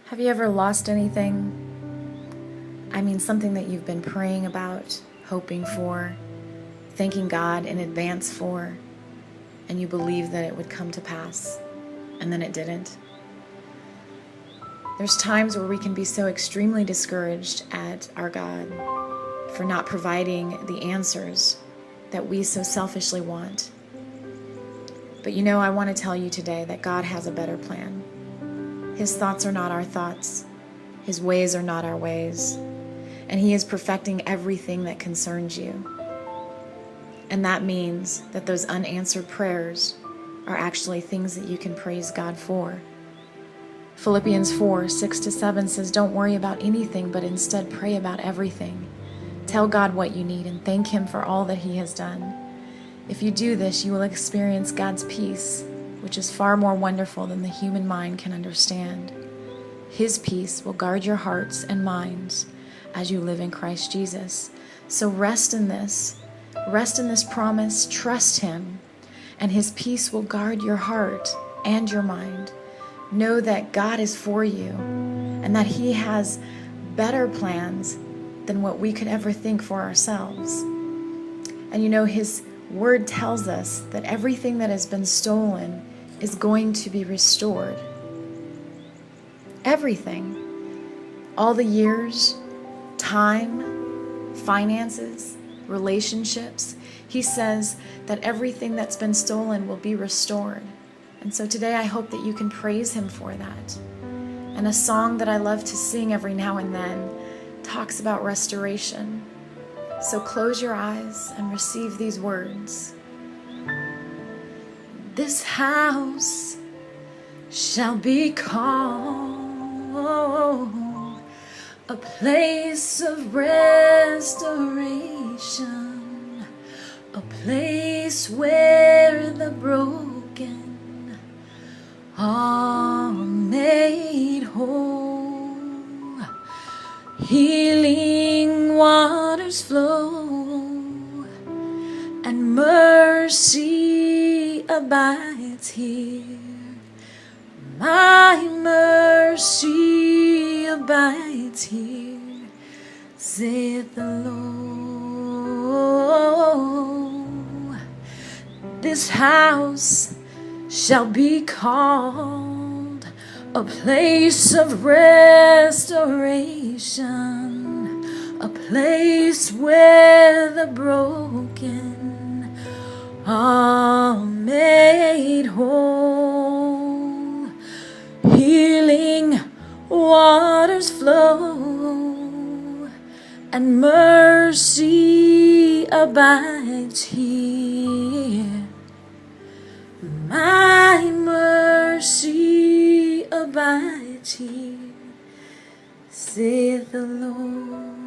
Have you ever lost anything? I mean, something that you've been praying about, hoping for, thanking God in advance for, and you believed that it would come to pass, and then it didn't. There's times where we can be so extremely discouraged at our God for not providing the answers that we so selfishly want. But you know, I want to tell you today that God has a better plan. His thoughts are not our thoughts. His ways are not our ways. And He is perfecting everything that concerns you. And that means that those unanswered prayers are actually things that you can praise God for. Philippians 4:6-7 says, "Don't worry about anything, but instead pray about everything. Tell God what you need and thank Him for all that He has done. If you do this, you will experience God's peace, which is far more wonderful than the human mind can understand. His peace will guard your hearts and minds as you live in Christ Jesus." So rest in this promise, trust Him, and His peace will guard your heart and your mind. Know that God is for you and that He has better plans than what we could ever think for ourselves. And you know, His Word tells us that everything that has been stolen is going to be restored. Everything. All the years, time, finances, relationships. He says that everything that's been stolen will be restored. And so today I hope that you can praise Him for that. And a song that I love to sing every now and then talks about restoration. So close your eyes and receive these words. This house shall be called a place of restoration, a place where the broken are made whole. Healing waters flow, and mercy abides here. My mercy abides here, saith the Lord. This house shall be called a place of restoration, a place where the broken are made whole. Healing waters flow, and mercy abides here. My mercy abides here, saith the Lord.